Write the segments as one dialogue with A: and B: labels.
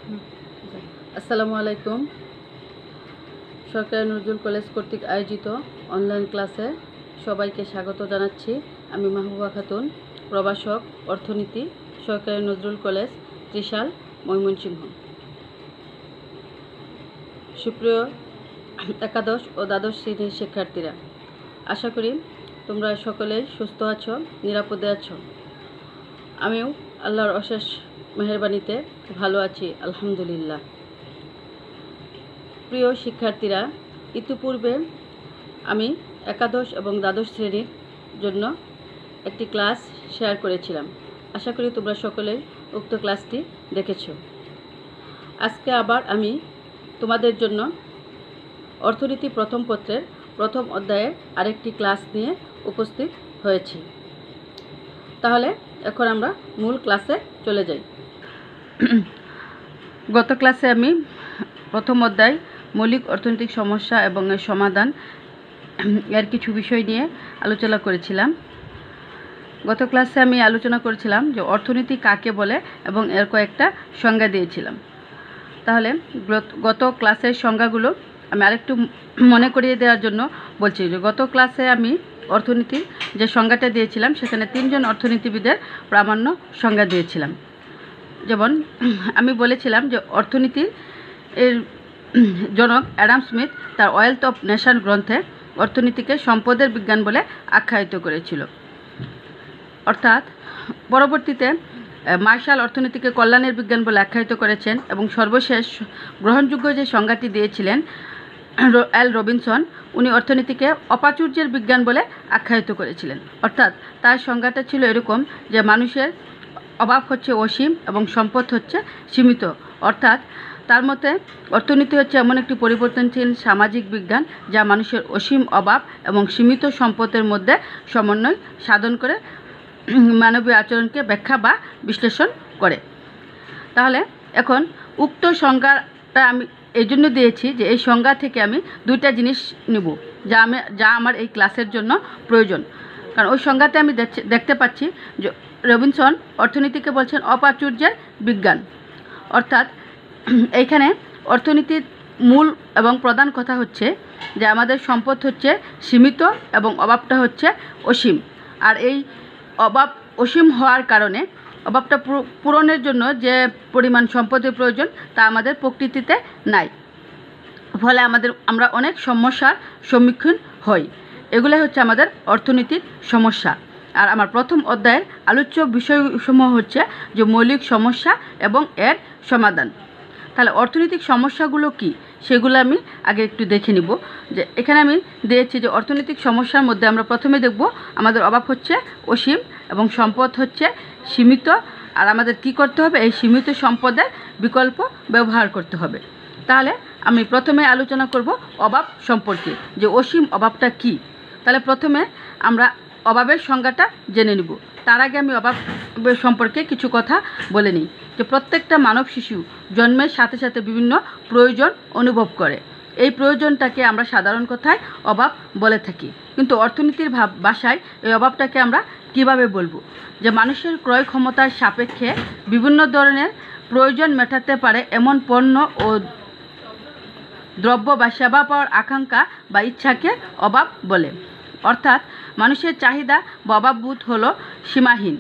A: আসসালামু আলাইকুম। সরকারি নজরুল কলেজ কর্তৃক আয়োজিত অনলাইন ক্লাসে সবাইকে স্বাগত জানাচ্ছি। আমি মাহবুবা খাতুন, প্রভাষক, অর্থনীতি, সরকারি নজরুল কলেজ, ত্রিশাল, ময়মনসিংহ। সুপ্রিয় একাদশ ও দ্বাদশ শ্রেণীর শিক্ষার্থীরা, আশা করি তোমরা সকলেই সুস্থ আছো, নিরাপদে আছো। আমিও আল্লাহর অশেষ মেহেরবানিতে ভালো আছি, আলহামদুলিল্লাহ। প্রিয় শিক্ষার্থীরা, ইতিপূর্বে আমি একাদশ এবং দ্বাদশ শ্রেণীর জন্য একটি ক্লাস শেয়ার করেছিলাম। আশা করি তোমরা সকলেই উক্ত ক্লাসটি দেখেছো। আজকে আবার আমি তোমাদের জন্য অর্থনীতি প্রথম পত্রের প্রথম অধ্যায়ের আরেকটি ক্লাস নিয়ে উপস্থিত হয়েছি। তাহলে এখন আমরা মূল ক্লাসে চলে যাই। গত ক্লাসে আমি প্রথম অধ্যায় মৌলিক অর্থনৈতিক সমস্যা এবং এর সমাধান এর কিছু বিষয় নিয়ে আলোচনা করেছিলাম। গত ক্লাসে আমি আলোচনা করেছিলাম যে অর্থনীতি কাকে বলে এবং এর কয়েকটা সংজ্ঞা দিয়েছিলাম। তাহলে গত ক্লাসের সংজ্ঞাগুলো আমি আরেকটু মনে করিয়ে দেওয়ার জন্য বলছি যে গত ক্লাসে আমি অর্থনীতির যে সংজ্ঞাটা দিয়েছিলাম সেখানে 3 জন অর্থনীতিবিদের প্রামাণ্য সংজ্ঞা দিয়েছিলাম। যেমন আমি বলেছিলাম যে অর্থনীতির এর জনক অ্যাডাম স্মিথ তার ওয়েলথ অফ নেশন গ্রন্থে অর্থনীতিকে সম্পদের বিজ্ঞান বলে আখ্যায়িত করেছিল। অর্থাৎ পরবর্তীতে মার্শাল অর্থনীতিকে কল্যাণের বিজ্ঞান বলে আখ্যায়িত করেছেন এবং সর্বশেষ গ্রহণযোগ্য যে সংজ্ঞাটি দিয়েছিলেন এল রবিনসন, উনি অর্থনীতিকে অপ্রাচুর্যের বিজ্ঞান বলে আখ্যায়িত করেছিলেন। অর্থাৎ তার সংজ্ঞাটা ছিল এরকম যে মানুষের অভাব হচ্ছে অসীম এবং সম্পদ হচ্ছে সীমিত। অর্থাৎ তার মতে অর্থনীতি হচ্ছে এমন একটি পরিবর্তনশীল সামাজিক বিজ্ঞান যা মানুষের অসীম অভাব এবং সীমিত সম্পদের মধ্যে সমন্বয় সাধন করে মানবীয় আচরণকে ব্যাখ্যা বা বিশ্লেষণ করে। তাহলে এখন উক্ত সংজ্ঞাটা আমি এই জন্য দিয়েছি যে এই সংজ্ঞা থেকে আমি 2টা জিনিস নেব যা আমার এই ক্লাসের জন্য প্রয়োজন। কারণ ওই সংজ্ঞাতে আমি দেখতে পাচ্ছি যে রবিনসন অর্থনীতিকে বলছেন অপ্রাচুর্যের বিজ্ঞান। অর্থাৎ এইখানে অর্থনীতির মূল এবং প্রধান কথা হচ্ছে যে আমাদের সম্পদ হচ্ছে সীমিত এবং অভাবটা হচ্ছে অসীম। আর এই অভাব অসীম হওয়ার কারণে অভাবটা পূরণের জন্য যে পরিমাণ সম্পদের প্রয়োজন তা আমাদের প্রকৃতিতে নাই। ফলে আমরা অনেক সমস্যার সম্মুখীন হই। এগুলো হচ্ছে আমাদের অর্থনীতির সমস্যা। আর আমার প্রথম অধ্যায়ের আলোচ্য বিষয়সমূহ হচ্ছে যে মৌলিক সমস্যা এবং এর সমাধান। তাহলে অর্থনৈতিক সমস্যাগুলো কি সেগুলো আমি আগে একটু দেখে নিব। যে এখানে আমি দিয়েছি যে অর্থনৈতিক সমস্যার মধ্যে আমরা প্রথমে দেখব আমাদের অভাব হচ্ছে অসীম এবং সম্পদ হচ্ছে সীমিত। আর আমাদের কি করতে হবে? এই সীমিত সম্পদের বিকল্প ব্যবহার করতে হবে। তাহলে আমি প্রথমে আলোচনা করব অভাব সম্পর্কে, যে অসীম অভাবটা কি। তাহলে প্রথমে আমরা অভাবের সংজ্ঞাটা জেনে নিব। তার আগে আমি অভাব সম্পর্কে কিছু কথা বলে নিই। যে প্রত্যেকটা মানব শিশু জন্মের সাথে সাথে বিভিন্ন প্রয়োজন অনুভব করে। এই প্রয়োজনটাকে আমরা সাধারণ কথায় অভাব বলে থাকি। কিন্তু অর্থনীতির ভাষায় এই অভাবটাকে আমরা কিভাবে বলবো? যে মানুষের ক্রয় ক্ষমতার সাপেক্ষে বিভিন্ন ধরনের প্রয়োজন মেটাতে পারে এমন পণ্য ও দ্রব্য বা সেবা পাওয়ার আকাঙ্ক্ষা বা ইচ্ছাকে অভাব বলে। অর্থাৎ মানুষের চাহিদা বা অভাববোধ হলো সীমাহীন।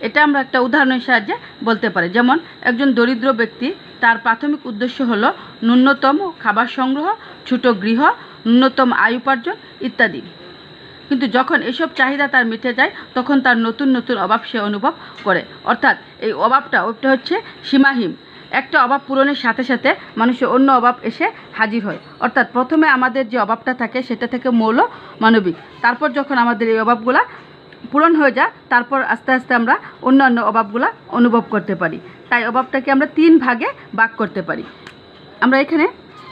A: এটা আমরা একটা উদাহরণের সাহায্যে বলতে পারি। যেমন একজন দরিদ্র ব্যক্তি, তার প্রাথমিক উদ্দেশ্য হলো ন্যূনতম খাবার সংগ্রহ, ছোট গৃহ, ন্যূনতম আয় উপার্জন ইত্যাদি। কিন্তু যখন এসব চাহিদা তার মিটে যায় তখন তার নতুন নতুন অভাব সে অনুভব করে। অর্থাৎ এই ওটা হচ্ছে সীমাহীন। একটা অভাব পূরণের সাথে সাথে মানুষের অন্য অভাব এসে হাজির হয়। অর্থাৎ প্রথমে আমাদের যে অভাবটা থাকে সেটা থেকে মৌল মানবিক। তারপর যখন আমাদের এই অভাবগুলা পূরণ হয়ে যায় তারপর আস্তে আস্তে আমরা অন্যান্য অভাবগুলা অনুভব করতে পারি। তাই অভাবটাকে আমরা 3 ভাগে ভাগ করতে পারি। আমরা এখানে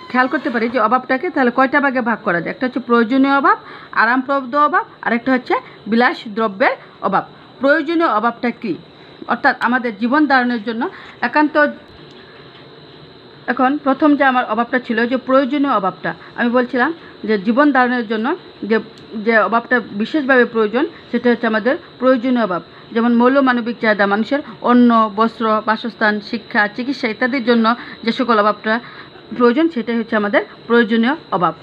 A: খেয়াল করতে পারি যে অভাবটাকে তাহলে কয়টা ভাগে ভাগ করা যায়। একটা হচ্ছে প্রয়োজনীয় অভাব, আরামপ্রদ অভাব, আর একটা হচ্ছে বিলাস দ্রব্যের অভাব। প্রয়োজনীয় অভাবটা কি? অর্থাৎ আমাদের জীবন ধারণের জন্য একান্ত। এখন প্রথম যে আমার অভাবটা ছিল যে প্রয়োজনীয় অভাবটা, আমি বলছিলাম যে জীবন ধারণের জন্য যে অভাবটা বিশেষভাবে প্রয়োজন সেটা হচ্ছে আমাদের প্রয়োজনীয় অভাব। যেমন মৌলমানবিক চাহিদা, মানুষের অন্ন, বস্ত্র, বাসস্থান, শিক্ষা, চিকিৎসা ইত্যাদির জন্য যে সকল অভাবটা প্রয়োজন, সেটাই হচ্ছে আমাদের প্রয়োজনীয় অভাব।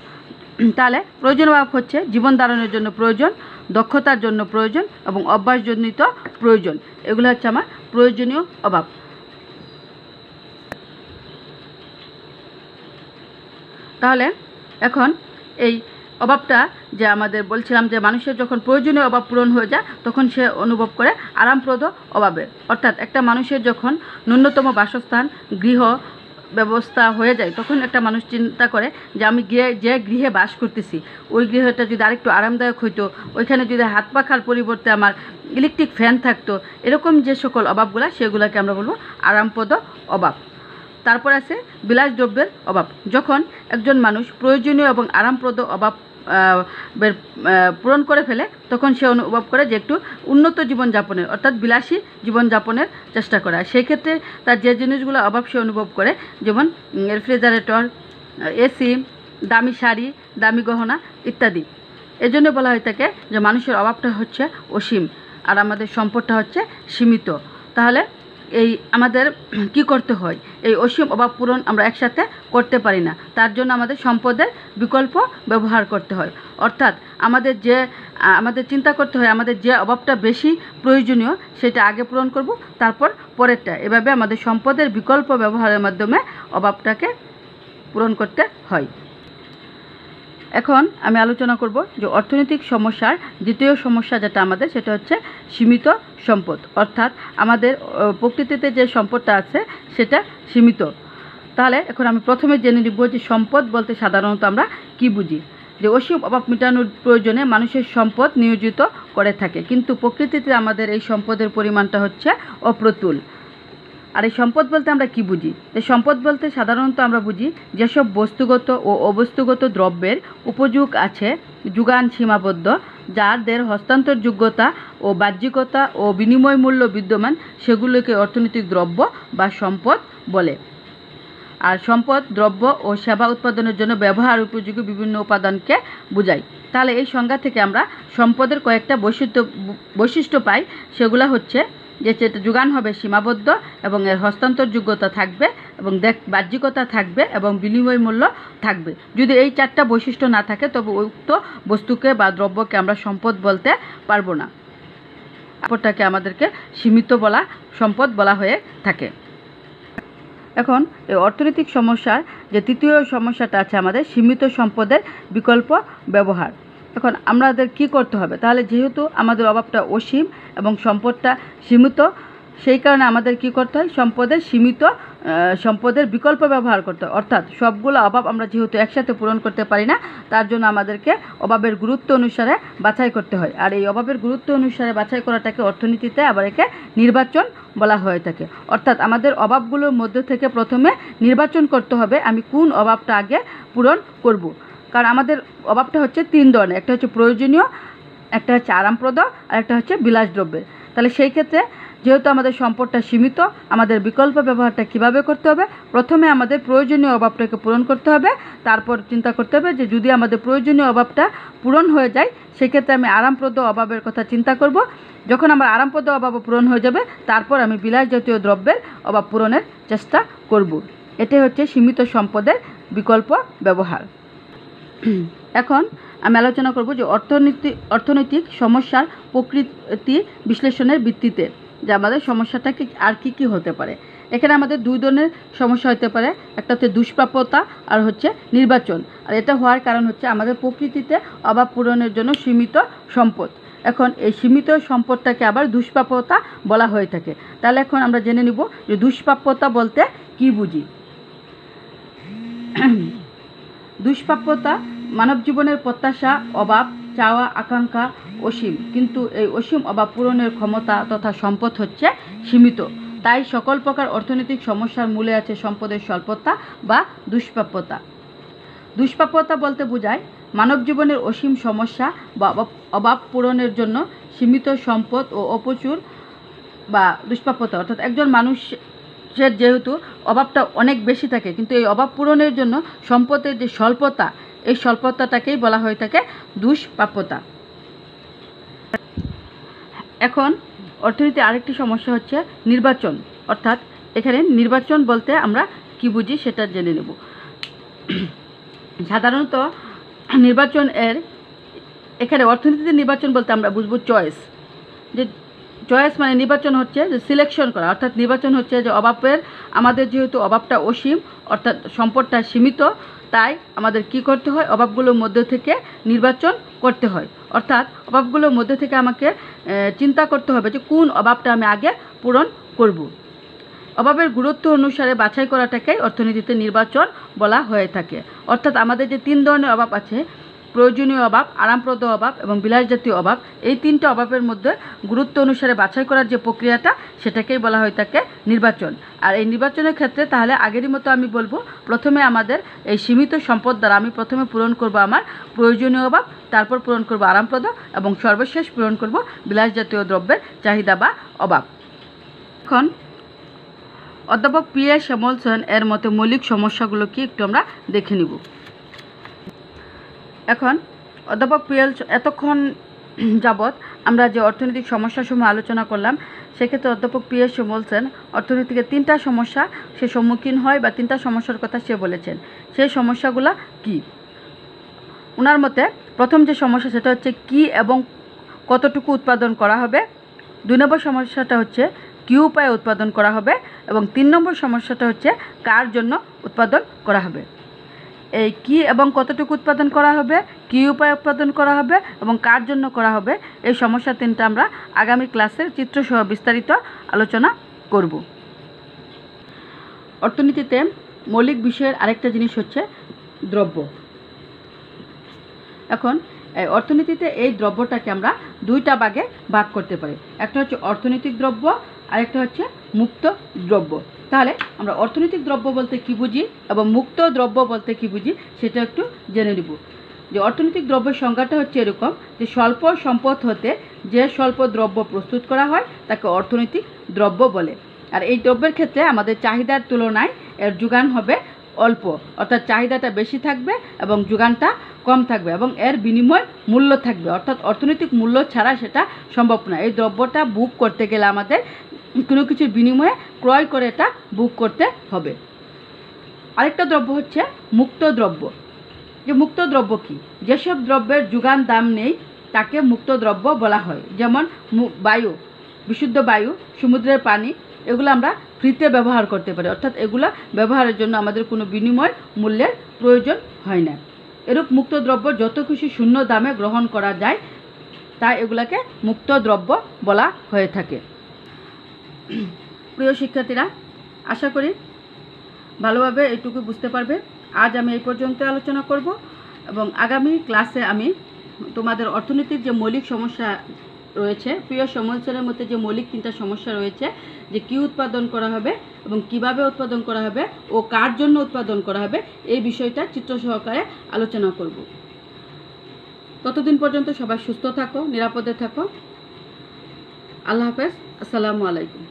A: তাহলে প্রয়োজনীয় অভাব হচ্ছে জীবন ধারণের জন্য প্রয়োজন, দক্ষতার জন্য প্রয়োজন এবং অভ্যাসজনিত প্রয়োজন। এগুলো হচ্ছে আমার প্রয়োজনীয় অভাব। তাহলে এখন এই অভাবটা যে আমাদের বলছিলাম যে মানুষের যখন প্রয়োজনীয় অভাব পূরণ হয়ে যায় তখন সে অনুভব করে আরামপ্রদ অভাবের। অর্থাৎ একটা মানুষের যখন ন্যূনতম বাসস্থান, গৃহ ব্যবস্থা হয়ে যায় তখন একটা মানুষ চিন্তা করে যে আমি যে গৃহে বাস করতেছি ওই গৃহটা যদি আরেকটু আরামদায়ক হইতো, ওইখানে যদি হাত পাখার পরিবর্তে আমার ইলেকট্রিক ফ্যান থাকতো, এরকম যে সকল অভাবগুলো সেগুলোকে আমরা বলবো আরামপ্রদ অভাব। তারপর আছে বিলাসদ্রব্যের অভাব। যখন একজন মানুষ প্রয়োজনীয় এবং আরামপ্রদ অভাব পূরণ করে ফেলে তখন সে অনুভব করে যে একটু উন্নত জীবনযাপনের অর্থাৎ বিলাসী জীবনযাপনের চেষ্টা করা। সেই ক্ষেত্রে তার যে জিনিসগুলো অভাব সে অনুভব করে, যেমন রেফ্রিজারেটর, এসি, দামি শাড়ি, দামি গহনা ইত্যাদি। এজন্য বলা হয়ে থাকে যে মানুষের অভাবটা হচ্ছে অসীম আর আমাদের সম্পদটা হচ্ছে সীমিত। তাহলে এই আমাদের কি করতে হয়, এই অসীম অভাব পূরণ আমরা একসাথে করতে পারি না, তার জন্য আমাদের সম্পদের বিকল্প ব্যবহার করতে হয়। অর্থাৎ আমাদের চিন্তা করতে হয় আমাদের যে অভাবটা বেশি প্রয়োজনীয় সেটা আগে পূরণ করব, তারপর পরেরটা। এভাবে আমাদের সম্পদের বিকল্প ব্যবহারের মাধ্যমে অভাবটাকে পূরণ করতে হয়। এখন আমি আলোচনা করব যে অর্থনৈতিক সমস্যার দ্বিতীয় সমস্যা যেটা আমাদের, সেটা হচ্ছে সীমিত সম্পদ। অর্থাৎ আমাদের প্রকৃতিতে যে সম্পদটা আছে সেটা সীমিত। তাহলে এখন আমি প্রথমে জেনে নিব যে সম্পদ বলতে সাধারণত আমরা কি বুঝি। যে অসীম অভাব মেটানোর প্রয়োজনে মানুষের সম্পদ নিয়োজিত করে থাকে, কিন্তু প্রকৃতিতে আমাদের এই সম্পদের পরিমাণটা হচ্ছে অপ্রতুল। আর এই সম্পদ বলতে আমরা কি বুঝি? এই সম্পদ বলতে সাধারণত আমরা বুঝি যেসব বস্তুগত ও অবস্তুগত দ্রব্যের উপযোগ আছে, যোগান সীমাবদ্ধ, যাদের হস্তান্তরযোগ্যতা ও বাহ্যিকতা ও বিনিময় মূল্য বিদ্যমান, সেগুলোকে অর্থনৈতিক দ্রব্য বা সম্পদ বলে। আর সম্পদ দ্রব্য ও সেবা উৎপাদনের জন্য ব্যবহার উপযোগী বিভিন্ন উপাদানকে বোঝায়। তাহলে এই সংজ্ঞা থেকে আমরা সম্পদের কয়েকটা বৈশিষ্ট্য পাই। সেগুলো হচ্ছে যে যোগান হবে সীমাবদ্ধ এবং এর হস্তান্তরযোগ্যতা থাকবে এবং বাহ্যিকতা থাকবে এবং বিনিময় মূল্য থাকবে। যদি এই চারটা বৈশিষ্ট্য না থাকে তবে উক্ত বস্তুকে বা দ্রব্যকে আমরা সম্পদ বলতে পারবো না। সম্পদটাকে আমাদেরকে সীমিত সম্পদ বলা হয়ে থাকে। এখন এই অর্থনৈতিক সমস্যার যে তৃতীয় সমস্যাটা আছে আমাদের, সীমিত সম্পদের বিকল্প ব্যবহার। এখন আমাদের কি করতে হবে? তাহলে যেহেতু আমাদের অভাবটা অসীম এবং সম্পদটা সীমিত, সেই কারণে আমাদের কি করতে হয়? সম্পদের বিকল্প ব্যবহার করতে হয়। অর্থাৎ সবগুলো অভাব আমরা যেহেতু একসাথে পূরণ করতে পারি না, তার জন্য আমাদেরকে অভাবের গুরুত্ব অনুসারে বাছাই করতে হয়। আর এই অভাবের গুরুত্ব অনুসারে বাছাই করাটাকে অর্থনীতিতে আবার একে নির্বাচন বলা হয়ে থাকে। অর্থাৎ আমাদের অভাবগুলোর মধ্যে থেকে প্রথমে নির্বাচন করতে হবে আমি কোন অভাবটা আগে পূরণ করব। কারণ আমাদের অভাবটা হচ্ছে তিন ধরনের, একটা হচ্ছে প্রয়োজনীয়, একটা হচ্ছে আরামপ্রদ, আর একটা হচ্ছে বিলাসদ্রব্যের। তাহলে সেই ক্ষেত্রে যেহেতু আমাদের সম্পদটা সীমিত, আমাদের বিকল্প ব্যবহারটা কিভাবে করতে হবে? প্রথমে আমাদের প্রয়োজনীয় অভাবটাকে পূরণ করতে হবে, তারপর চিন্তা করতে হবে যে যদি আমাদের প্রয়োজনীয় অভাবটা পূরণ হয়ে যায় সেক্ষেত্রে আমি আরামপ্রদ অভাবের কথা চিন্তা করব। যখন আমার আরামপ্রদ অভাব পূরণ হয়ে যাবে তারপর আমি বিলাস জাতীয় দ্রব্যের অভাব পূরণের চেষ্টা করব। এটাই হচ্ছে সীমিত সম্পদের বিকল্প ব্যবহার। এখন আমি আলোচনা করব যে অর্থনৈতিক সমস্যার প্রকৃতি বিশ্লেষণের ভিত্তিতে যে আমাদের সমস্যাটাকে আর কি হতে পারে। এখানে আমাদের দুই ধরনের সমস্যা হতে পারে, একটা হচ্ছে দুষ্প্রাপ্যতা আর হচ্ছে নির্বাচন। আর এটা হওয়ার কারণ হচ্ছে আমাদের প্রকৃতিতে অভাব পূরণের জন্য সীমিত সম্পদ। এখন এই সীমিত সম্পদটাকে আবার দুষ্প্রাপ্যতা বলা হয়ে থাকে। তাহলে এখন আমরা জেনে নিব যে দুষ্প্রাপ্যতা বলতে কি বুঝি। দুষ্প্রাপ্যতা মানব জীবনের প্রত্যাশা, অভাব, চাওয়া, আকাঙ্ক্ষা অসীম, কিন্তু এই অসীম অভাব পূরণের ক্ষমতা তথা সম্পদ হচ্ছে সীমিত। তাই সকল প্রকার অর্থনৈতিক সমস্যার মূলে আছে সম্পদের স্বল্পতা বা দুষ্প্রাপ্যতা। দুষ্প্রাপ্যতা বলতে বোঝায় মানব জীবনের অসীম সমস্যা বা অভাব পূরণের জন্য সীমিত সম্পদ ও অপ্রচুর বা দুষ্প্রাপ্যতা। অর্থাৎ একজন মানুষের যেহেতু অভাবটা অনেক বেশি থাকে, কিন্তু এই অভাব পূরণের জন্য সম্পদের যে স্বল্পতা, এই স্বল্পতাটাকেই বলা হয়ে থাকে দুষ্প্রাপ্যতা। এখন অর্থনীতির আরেকটি সমস্যা হচ্ছে নির্বাচন, অর্থাৎ এখানে নির্বাচন বলতে আমরা কি বুঝি সেটা জেনে নেব। সাধারণত নির্বাচন এখানে অর্থনীতিতে নির্বাচন বলতে আমরা বুঝবো চয়েস, যে চয়েস মানে নির্বাচন হচ্ছে যে সিলেকশন করা, অর্থাৎ নির্বাচন হচ্ছে যে আমাদের যেহেতু অভাবটা অসীম, অর্থাৎ সম্পদটা সীমিত, তাই আমাদের কি করতে হয়, অভাবগুলোর মধ্যে থেকে নির্বাচন করতে হয়। অর্থাৎ অভাবগুলোর মধ্যে থেকে আমাকে চিন্তা করতে হবে যে কোন অভাবটা আমি আগে পূরণ করব। অভাবের গুরুত্ব অনুসারে বাছাই করাটাকেই অর্থনীতিতে নির্বাচন বলা হয়ে থাকে। অর্থাৎ আমাদের যে 3 ধরনের অভাব আছে, প্রয়োজনীয় অভাব, আরামপ্রদ অভাব এবং বিলাসজাতীয় অভাব, এই 3টা অভাবের মধ্যে গুরুত্ব অনুসারে বাছাই করার যে প্রক্রিয়াটা, সেটাকেই বলা হয়ে থাকে নির্বাচন। আর এই নির্বাচনের ক্ষেত্রে তাহলে আগেরই মতো আমি বলবো, প্রথমে আমাদের এই সীমিত সম্পদ দ্বারা আমি প্রথমে পূরণ করব আমার প্রয়োজনীয় অভাব, তারপর পূরণ করব আরামপ্রদ এবং সর্বশেষ পূরণ করব বিলাসজাতীয় দ্রব্যের চাহিদা বা অভাব। এখন অধ্যাপক P.A. স্যামুয়েলসন এর মতে মৌলিক সমস্যাগুলো কি একটু আমরা দেখে নিব। এখন অধ্যাপক এতক্ষণ যাবৎ আমরা যে অর্থনৈতিক সমস্যাসমূহ আলোচনা করলাম, সেক্ষেত্রে অধ্যাপক P.A. স্যামুয়েলসন অর্থনীতিকে 3টা সমস্যা সে সম্মুখীন হয় বা 3টা সমস্যার কথা সে বলেছেন। সেই সমস্যাগুলো কি? ওনার মতে প্রথম যে সমস্যা সেটা হচ্ছে কি এবং কতটুকু উৎপাদন করা হবে। 2 নম্বর সমস্যাটা হচ্ছে কি উপায়ে উৎপাদন করা হবে এবং 3 নম্বর সমস্যাটা হচ্ছে কার জন্য উৎপাদন করা হবে। এই কি এবং কতটুকু উৎপাদন করা হবে, কি উপায়ে উৎপাদন করা হবে এবং কার জন্য করা হবে, এই সমস্যা 3টা আমরা আগামী ক্লাসের চিত্রসহ বিস্তারিত আলোচনা করব। অর্থনীতিতে মৌলিক বিষয়ের আরেকটা জিনিস হচ্ছে দ্রব্য। এখন এই অর্থনীতিতে এই দ্রব্যটাকে আমরা 2টা ভাগে ভাগ করতে পারি। একটা হচ্ছে অর্থনৈতিক দ্রব্য, আরেকটা হচ্ছে মুক্ত দ্রব্য। তাহলে আমরা অর্থনৈতিক দ্রব্য বলতে কি বুঝি এবং মুক্ত দ্রব্য বলতে কি বুঝি সেটা একটু জেনে নেব। যে অর্থনৈতিক দ্রব্যের সংজ্ঞাটা হচ্ছে এরকম, যে স্বল্প সম্পদ হতে যে স্বল্প দ্রব্য প্রস্তুত করা হয় তাকে অর্থনৈতিক দ্রব্য বলে। আর এই দ্রব্যের ক্ষেত্রে আমাদের চাহিদার তুলনায় এর যোগান হবে অল্প, অর্থাৎ চাহিদাটা বেশি থাকবে এবং যোগানটা কম থাকবে এবং এর বিনিময় মূল্য থাকবে, অর্থাৎ অর্থনৈতিক মূল্য ছাড়া সেটা সম্ভব না। এই দ্রব্যটা বুক করতে গেলে আমাদের কোনো কিছুর বিনিময়ে ক্রয় করে এটা বুক করতে হবে। আরেকটা দ্রব্য হচ্ছে মুক্ত দ্রব্য। যে মুক্ত দ্রব্য কি? যেসব দ্রব্যের যোগান দাম নেই তাকে মুক্ত দ্রব্য বলা হয়। যেমন বায়ু, বিশুদ্ধ বায়ু, সমুদ্রের পানি, এগুলো আমরা ফ্রিতে ব্যবহার করতে পারি, অর্থাৎ এগুলো ব্যবহারের জন্য আমাদের কোনো বিনিময় মূল্যের প্রয়োজন হয় না। এরূপ মুক্ত দ্রব্য যত খুশি শূন্য দামে গ্রহণ করা যায়, তাই এগুলাকে মুক্ত দ্রব্য বলা হয়ে থাকে। প্রিয় শিক্ষার্থীরা, আশা করি ভালোভাবে এইটুকু বুঝতে পারবে। আজ আমি এই পর্যন্ত আলোচনা করব এবং আগামী ক্লাসে আমি তোমাদের অর্থনীতির যে মৌলিক সমস্যা রয়েছে, প্রিয় স্যামুয়েলসনের মধ্যে যে মৌলিক 3টা সমস্যা রয়েছে, যে কি উৎপাদন করা হবে এবং কিভাবে উৎপাদন করা হবে ও কার জন্য উৎপাদন করা হবে, এই বিষয়টা চিত্র সহকারে আলোচনা করব। ততদিন পর্যন্ত সবাই সুস্থ থাকো, নিরাপদে থাকো। আল্লাহ হাফেজ। আসসালামু আলাইকুম।